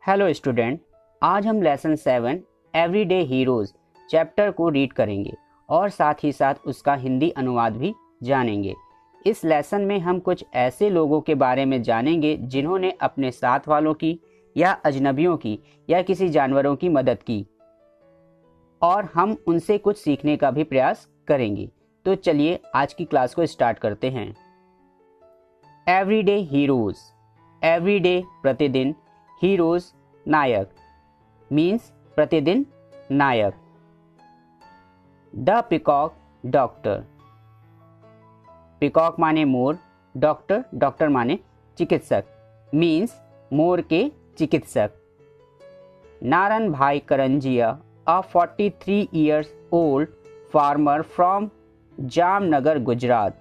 Hello student, आज हम lesson 7 everyday heroes chapter को रीड करेंगे और साथ ही साथ उसका हिंदी अनुवाद भी जानेंगे। इस लेसन में हम कुछ ऐसे लोगों के बारे में जानेंगे जिन्होंने अपने साथ वालों की या अजनबियों की या किसी जानवरों की मदद की और हम उनसे कुछ सीखने का भी प्रयास करेंगे। तो चलिए आज की क्लास को स्टार्ट करते हैं। एवरीडे हीरोज़, एवरीडे प्रतिदिन, हीरोज़ नायक, मीन्स प्रतिदिन नायक। द पिकॉक डॉक्टर, पिकॉक माने मोर, डॉक्टर डॉक्टर माने चिकित्सक, मीन्स मोर के चिकित्सक। नारायण भाई Karanjia, a 43 years old farmer from Jamnagar, Gujarat,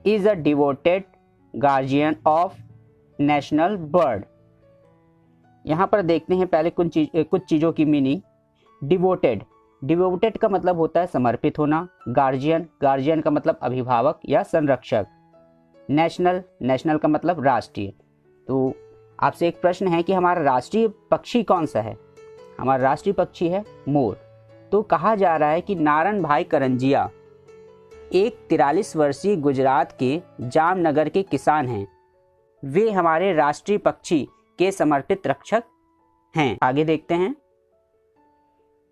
is a devoted guardian of national bird। यहाँ पर देखते हैं पहले कुछ चीज़ों की मीनिंग। डिवोटेड, डिवोटेड का मतलब होता है समर्पित होना। गार्जियन, गार्जियन का मतलब अभिभावक या संरक्षक। नेशनल, नेशनल का मतलब राष्ट्रीय। तो आपसे एक प्रश्न है कि हमारा राष्ट्रीय पक्षी कौन सा है? हमारा राष्ट्रीय पक्षी है मोर। तो कहा जा रहा है कि नारायण भाई करंजिया एक 43 वर्षीय गुजरात के जामनगर के किसान हैं। वे हमारे राष्ट्रीय पक्षी के समर्पित रक्षक हैं। आगे देखते हैं।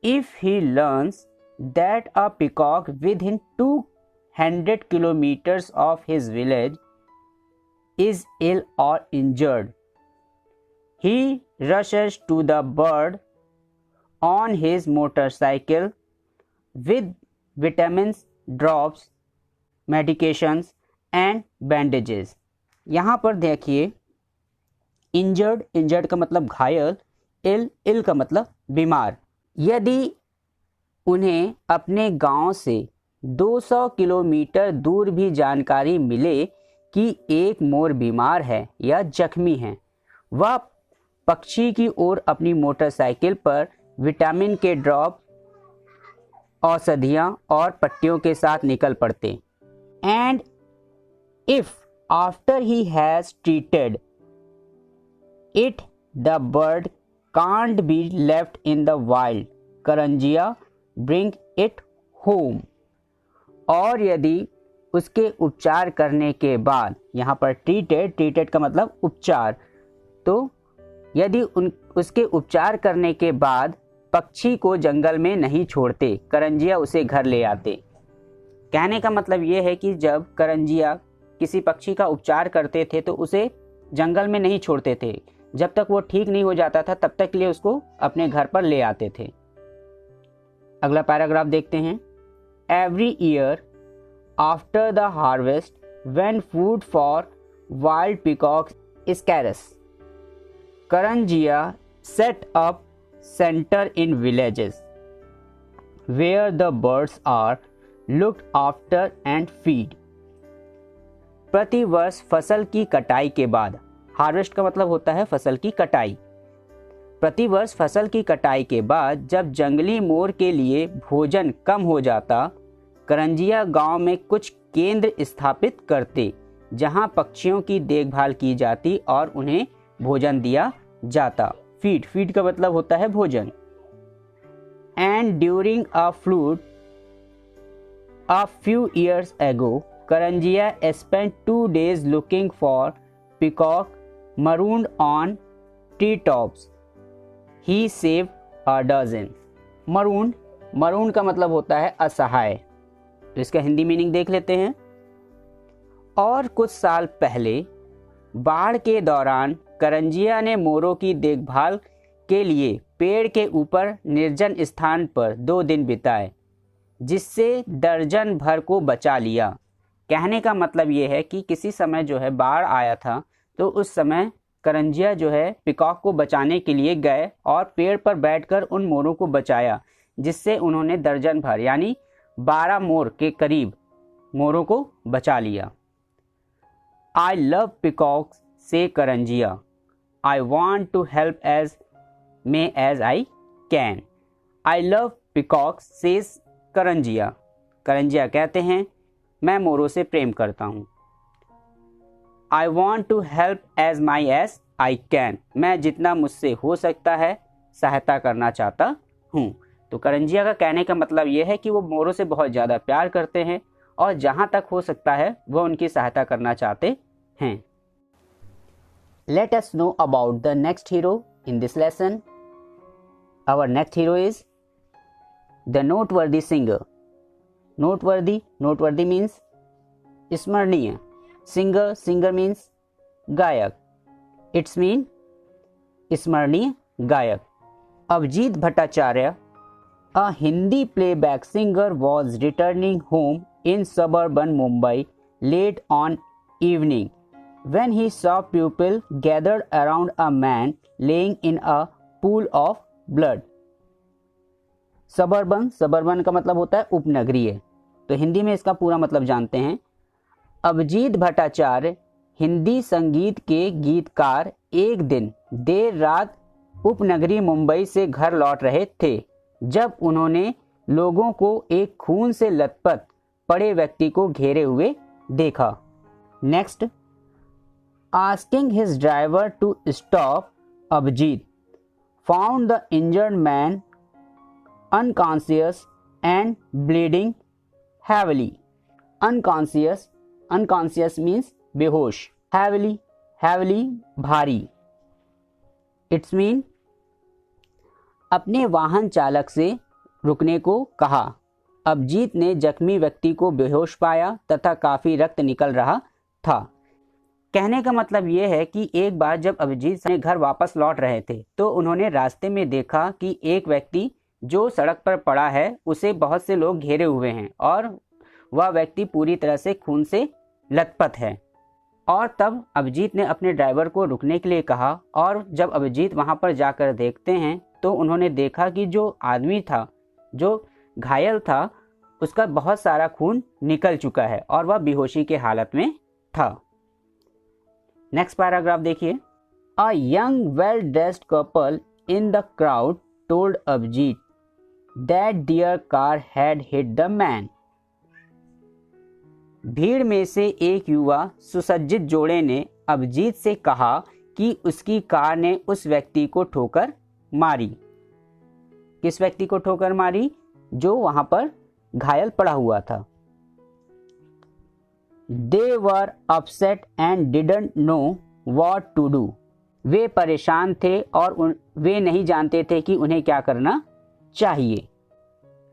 If he learns that a peacock within 200 kilometres of his village is ill or injured, he rushes to the bird on his motorcycle with vitamins, drops, medications and bandages। यहाँ पर देखिए, इंजर्ड, इंजर्ड का मतलब घायल, इल, इल का मतलब बीमार। यदि उन्हें अपने गांव से 200 किलोमीटर दूर भी जानकारी मिले कि एक मोर बीमार है या जख्मी है, वह पक्षी की ओर अपनी मोटरसाइकिल पर विटामिन के ड्रॉप, औषधियाँ और पट्टियों के साथ निकल पड़ते। And if after he has treated it the bird can't be left in the wild, Karanjia bring it home. और यदि उसके उपचार करने के बाद, यहाँ पर ट्रीटेड, ट्रीटेड का मतलब उपचार, तो यदि उसके उपचार करने के बाद पक्षी को जंगल में नहीं छोड़ते, करंजिया उसे घर ले आते। कहने का मतलब ये है कि जब करंजिया किसी पक्षी का उपचार करते थे तो उसे जंगल में नहीं छोड़ते थे। जब तक वो ठीक नहीं हो जाता था तब तक के लिए उसको अपने घर पर ले आते थे। अगला पैराग्राफ देखते हैं। Every year after the harvest when food for wild peacocks is scarce, Karanjia set up center in villages where the birds are looked after and feed। प्रति वर्ष फसल की कटाई के बाद, हार्वेस्ट का मतलब होता है फसल की कटाई। प्रति वर्ष फसल की कटाई के बाद जब जंगली मोर के लिए भोजन कम हो जाता, करंजिया गांव में कुछ केंद्र स्थापित करते जहां पक्षियों की देखभाल की जाती और उन्हें भोजन दिया जाता। फीड, फीड का मतलब होता है भोजन। And during a flood a few years ago, Karanjia spent 2 days looking for peacock marooned on tree tops, he save a dozen. Maroon, maroon का मतलब होता है असहाय। तो इसका हिंदी मीनिंग देख लेते हैं। और कुछ साल पहले बाढ़ के दौरान करंजिया ने मोरों की देखभाल के लिए पेड़ के ऊपर निर्जन स्थान पर 2 दिन बिताए, जिससे दर्जन भर को बचा लिया। कहने का मतलब ये है कि किसी समय जो है बाढ़ आया था, तो उस समय करंजिया जो है पिकॉक को बचाने के लिए गए और पेड़ पर बैठकर उन मोरों को बचाया, जिससे उन्होंने दर्जन भर यानी 12 मोर के करीब मोरों को बचा लिया। आई लव पिकॉक्स से Karanjia, I want to help as I can। I love peacocks says Karanjia, Karanjia कहते हैं मैं मोरों से प्रेम करता हूँ। I want to help as I can, मैं जितना मुझसे हो सकता है सहायता करना चाहता हूँ। तो करंजिया का कहने का मतलब ये है कि वो मोरों से बहुत ज़्यादा प्यार करते हैं और जहाँ तक हो सकता है वो उनकी सहायता करना चाहते हैं। Let us know about the next hero in this lesson. Our next hero is the noteworthy singer. Noteworthy means स्मरणीय, singer means गायक, इट्स मीन स्मरणीय गायक। Abhijit Bhattacharya, a Hindi playback singer, was returning home in suburban Mumbai late on evening when he saw people gathered around a man laying in a pool of blood. Suburban का मतलब होता है उपनगरीय, तो हिंदी में इसका पूरा मतलब जानते हैं। अभिजीत भट्टाचार्य हिंदी संगीत के गीतकार एक दिन देर रात उपनगरी मुंबई से घर लौट रहे थे जब उन्होंने लोगों को एक खून से लथपथ पड़े व्यक्ति को घेरे हुए देखा। Next, asking his driver to stop, Abhijit found the injured man unconscious and bleeding heavily. Unconscious means बेहोश, हैवली भारी, इट्स मीन अपने वाहन चालक से रुकने को कहा। अभिजीत ने जख्मी व्यक्ति को बेहोश पाया तथा काफी रक्त निकल रहा था। कहने का मतलब ये है कि एक बार जब अभिजीत अपने घर वापस लौट रहे थे तो उन्होंने रास्ते में देखा कि एक व्यक्ति जो सड़क पर पड़ा है उसे बहुत से लोग घेरे हुए हैं और वह व्यक्ति पूरी तरह से खून से लथपथ है। और तब अभिजीत ने अपने ड्राइवर को रुकने के लिए कहा और जब अभिजीत वहां पर जाकर देखते हैं तो उन्होंने देखा कि जो आदमी था, जो घायल था, उसका बहुत सारा खून निकल चुका है और वह बेहोशी के हालत में था। नेक्स्ट पैराग्राफ देखिए। A young well dressed couple in the crowd told Abhijit that their car had hit the man. भीड़ में से एक युवा सुसज्जित जोड़े ने अभिजीत से कहा कि उसकी कार ने उस व्यक्ति को ठोकर मारी। किस व्यक्ति को ठोकर मारी? जो वहां पर घायल पड़ा हुआ था। They were upset and didn't know what to do. वे परेशान थे और वे नहीं जानते थे कि उन्हें क्या करना चाहिए।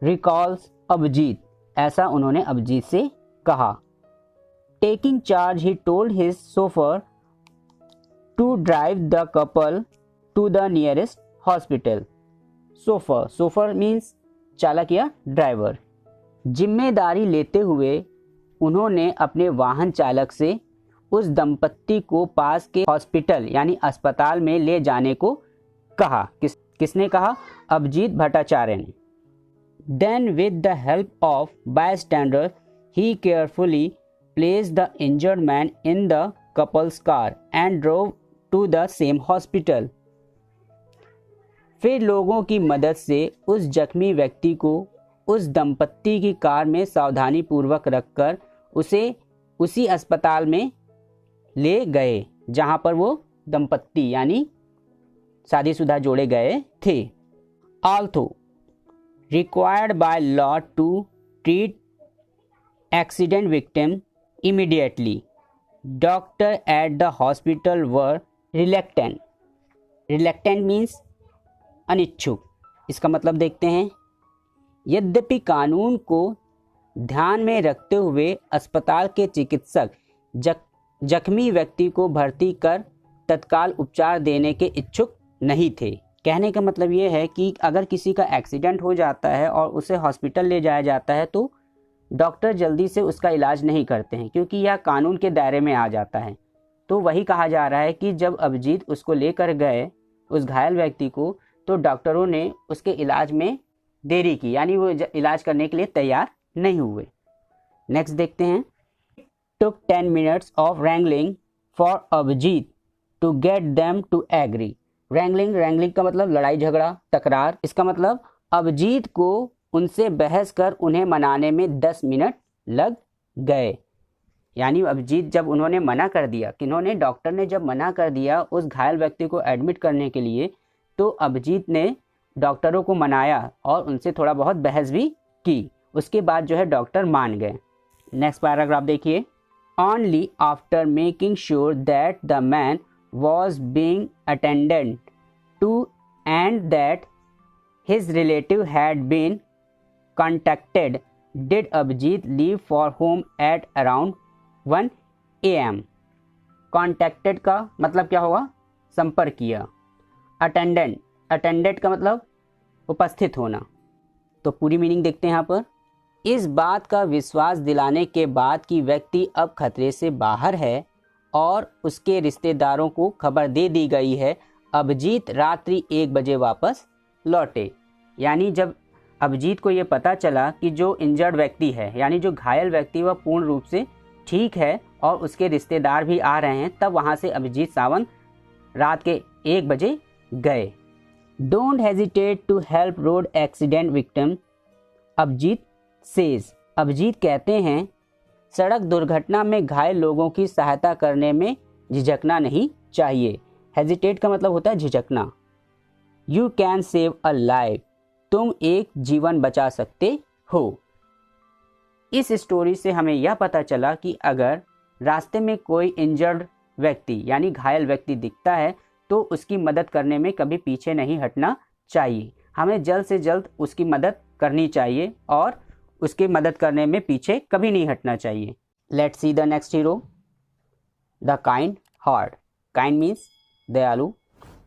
Recalls अभिजीत, ऐसा उन्होंने अभिजीत से कहा। Taking charge, he told his chauffeur to drive the couple to the nearest hospital. Chauffeur means चालक या ड्राइवर। जिम्मेदारी लेते हुए उन्होंने अपने वाहन चालक से उस दंपत्ति को पास के हॉस्पिटल यानी अस्पताल में ले जाने को कहा। किसने कहा? अभिजीत भट्टाचार्य ने। Then with the help of bystanders, he carefully placed the injured man in the couple's car and drove to the same hospital. फिर लोगों की मदद से उस जख्मी व्यक्ति को उस दंपत्ति की कार में सावधानी पूर्वक रखकर उसे उसी अस्पताल में ले गए जहां पर वो दंपत्ति यानी शादीशुदा जोड़े गए थे। Although required by law to treat accident victim immediately, doctor at the hospital were reluctant. Reluctant means अनिच्छुक। इसका मतलब देखते हैं। यद्यपि कानून को ध्यान में रखते हुए अस्पताल के चिकित्सक जख्मी व्यक्ति को भर्ती कर तत्काल उपचार देने के इच्छुक नहीं थे। कहने का मतलब ये है कि अगर किसी का एक्सीडेंट हो जाता है और उसे हॉस्पिटल ले जाया जाता है तो डॉक्टर जल्दी से उसका इलाज नहीं करते हैं क्योंकि यह कानून के दायरे में आ जाता है। तो वही कहा जा रहा है कि जब अभिजीत उसको लेकर गए उस घायल व्यक्ति को तो डॉक्टरों ने उसके इलाज में देरी की, यानी वो इलाज करने के लिए तैयार नहीं हुए। नेक्स्ट देखते हैं। took 10 minutes of wrangling for Abhijit to get them to agree. wrangling का मतलब लड़ाई झगड़ा तकरार। इसका मतलब अभिजीत को उनसे बहस कर उन्हें मनाने में 10 मिनट लग गए। यानी अभिजीत जब उन्होंने मना कर दिया, किन्होंने, डॉक्टर ने जब मना कर दिया उस घायल व्यक्ति को एडमिट करने के लिए, तो अभिजीत ने डॉक्टरों को मनाया और उनसे थोड़ा बहुत बहस भी की। उसके बाद जो है डॉक्टर मान गए। नेक्स्ट पैराग्राफ देखिए। Only after making sure that the man was being attended to and that his relative had been contacted did Abhijit leave for home at around 1 AM। contacted का मतलब क्या होगा? संपर्क किया। अटेंडेड का मतलब उपस्थित होना। तो पूरी मीनिंग देखते हैं यहाँ पर। इस बात का विश्वास दिलाने के बाद कि व्यक्ति अब खतरे से बाहर है और उसके रिश्तेदारों को खबर दे दी गई है, अभिजीत रात्रि 1 बजे वापस लौटे। यानी जब अभिजीत को ये पता चला कि जो इंजर्ड व्यक्ति है, यानी जो घायल व्यक्ति, वह पूर्ण रूप से ठीक है और उसके रिश्तेदार भी आ रहे हैं, तब वहाँ से अभिजीत सावंत रात के 1 बजे गए। Don't hesitate to help road accident victim, Abhijit says. Abhijit कहते हैं सड़क दुर्घटना में घायल लोगों की सहायता करने में झिझकना नहीं चाहिए। हेजिटेट का मतलब होता है झिझकना। You can save a life, तुम एक जीवन बचा सकते हो। इस स्टोरी से हमें यह पता चला कि अगर रास्ते में कोई इंजर्ड व्यक्ति यानी घायल व्यक्ति दिखता है तो उसकी मदद करने में कभी पीछे नहीं हटना चाहिए। हमें जल्द से जल्द उसकी मदद करनी चाहिए और उसकी मदद करने में पीछे कभी नहीं हटना चाहिए। Let's see the next hero. The kind heart. Kind means दयालु,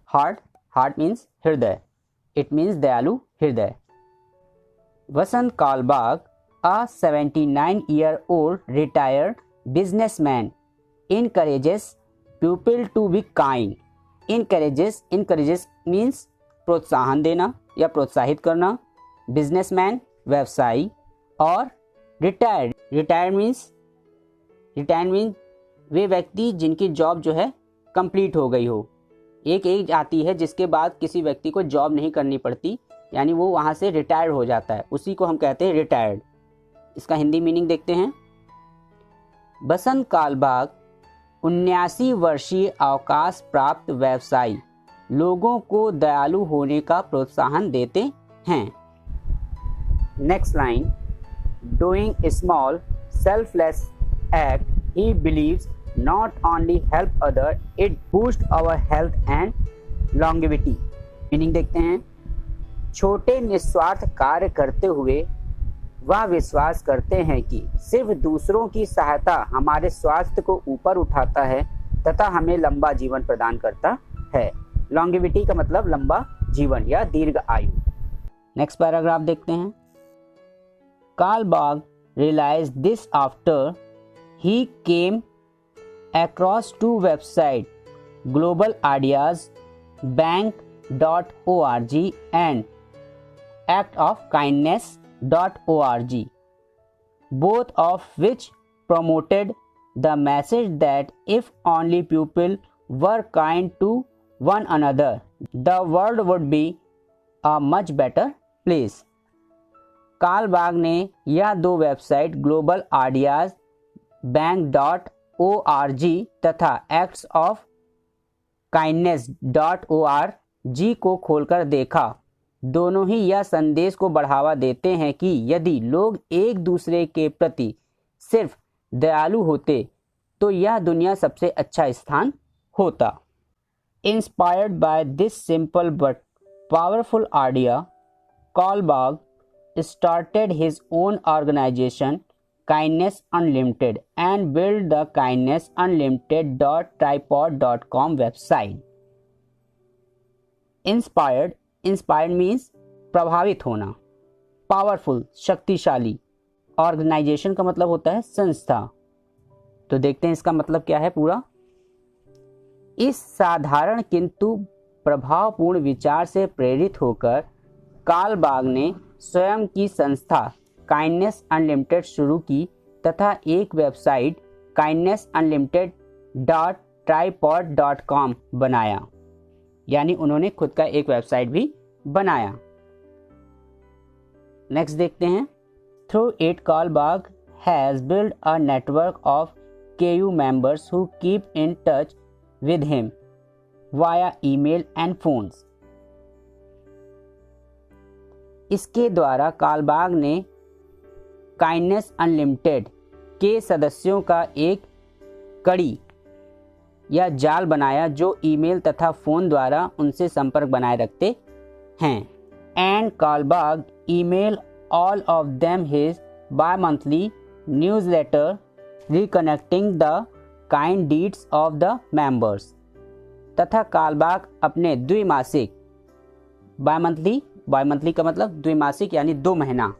हार्ट मीन्स हृदय, इट मीन्स दयालु हृदय। वसंत Kalbag, a 79-year-old retired businessman, encourages people to be kind. Encourages means प्रोत्साहन देना या प्रोत्साहित करना। बिजनेसमैन व्यवसायी। और रिटायर्ड मीन्स वे व्यक्ति जिनकी जॉब जो है कंप्लीट हो गई हो। एक एज आती है जिसके बाद किसी व्यक्ति को जॉब नहीं करनी पड़ती, यानी वो वहाँ से रिटायर्ड हो जाता है, उसी को हम कहते हैं रिटायर्ड। इसका हिंदी मीनिंग देखते हैं। बसंत कालबाग 79 वर्षीय अवकाश प्राप्त व्यवसायी लोगों को दयालु होने का प्रोत्साहन देते हैं। Next line. Doing small selfless act he believes not only help other, it boosts our health and longevity। Meaning देखते हैं। छोटे निस्वार्थ कार्य करते हुए वह विश्वास करते हैं कि सिर्फ दूसरों की सहायता हमारे स्वास्थ्य को ऊपर उठाता है तथा हमें लंबा जीवन प्रदान करता है। लॉन्गेविटी का मतलब लंबा जीवन या दीर्घ आयु। नेक्स्ट पैराग्राफ देखते हैं। Kalbag realise this after he came across 2 websites, Global Ideas Bank.org and actofkindness.org, both of which promoted the message that if only people were kind to one another, the world would be a much better place। Kalbag ने यह 2 website global ideas बैंक.org तथा acts of काइंडनेस.org को खोलकर देखा। दोनों ही यह संदेश को बढ़ावा देते हैं कि यदि लोग एक दूसरे के प्रति सिर्फ दयालु होते तो यह दुनिया सबसे अच्छा स्थान होता। Inspired by this simple but powerful idea, Kalbag started his own organization Kindness Unlimited and built the kindnessunlimited.tripod.com website। Inspired means प्रभावित होना, पावरफुल शक्तिशाली, ऑर्गेनाइजेशन का मतलब होता है संस्था। तो देखते हैं इसका मतलब क्या है पूरा। इस साधारण किंतु प्रभावपूर्ण विचार से प्रेरित होकर कालबाग ने स्वयं की संस्था काइंडनेस अनलिमिटेड शुरू की तथा एक वेबसाइट kindnessunlimited.tripod.com बनाया, यानी उन्होंने खुद का एक वेबसाइट भी बनाया। नेक्स्ट देखते हैं। Through it Kalbag has build a network of KU members who keep in touch with him via email and phones. इसके द्वारा कालबाग ने काइंडनेस अनलिमिटेड के सदस्यों का एक कड़ी या जाल बनाया जो ईमेल तथा फ़ोन द्वारा उनसे संपर्क बनाए रखते हैं. And Kalbag email all of them his bi-monthly newsletter reconnecting the kind deeds of the members. तथा कालबाग अपने द्विमासिक बाई-मंथली का मतलब द्विमासिक यानी 2 महीना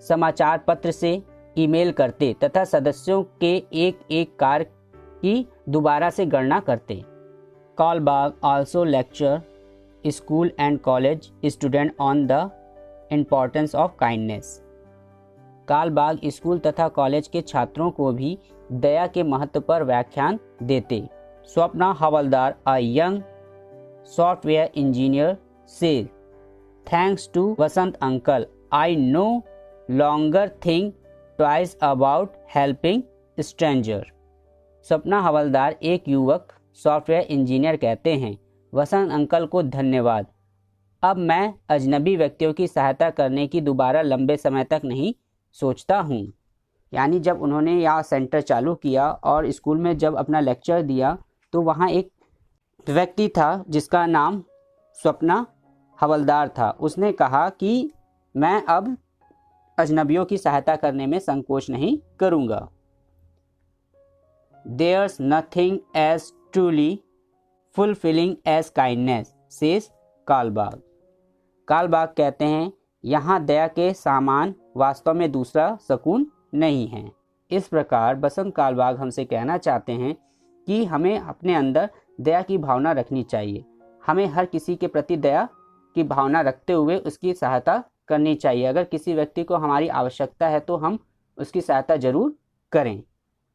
समाचार पत्र से ईमेल करते तथा सदस्यों के एक एक कार्य की दोबारा से गणना करते. Kalbag also lecture school and college student on the importance of kindness. Kalbag school तथा कॉलेज के छात्रों को भी दया के महत्व पर व्याख्यान देते. Swapna Havaldar, a young software engineer, says, thanks to Vasant uncle I no longer think twice about helping stranger. Swapna Havaldar एक युवक सॉफ्टवेयर इंजीनियर कहते हैं, वसंत अंकल को धन्यवाद, अब मैं अजनबी व्यक्तियों की सहायता करने की दोबारा लंबे समय तक नहीं सोचता हूँ. यानी जब उन्होंने यह सेंटर चालू किया और स्कूल में जब अपना लेक्चर दिया तो वहाँ एक व्यक्ति था जिसका नाम स्वप्ना हवलदार था. उसने कहा कि मैं अब अजनबियों की सहायता करने में संकोच नहीं करूँगा. There's nothing as truly fulfilling as kindness, says Kalbag. Kalbag कहते हैं, यहाँ दया के सामान वास्तव में दूसरा सुकून नहीं है. इस प्रकार बसंत कालबाग हमसे कहना चाहते हैं कि हमें अपने अंदर दया की भावना रखनी चाहिए. हमें हर किसी के प्रति दया की भावना रखते हुए उसकी सहायता करनी चाहिए. अगर किसी व्यक्ति को हमारी आवश्यकता है तो हम उसकी सहायता जरूर करें.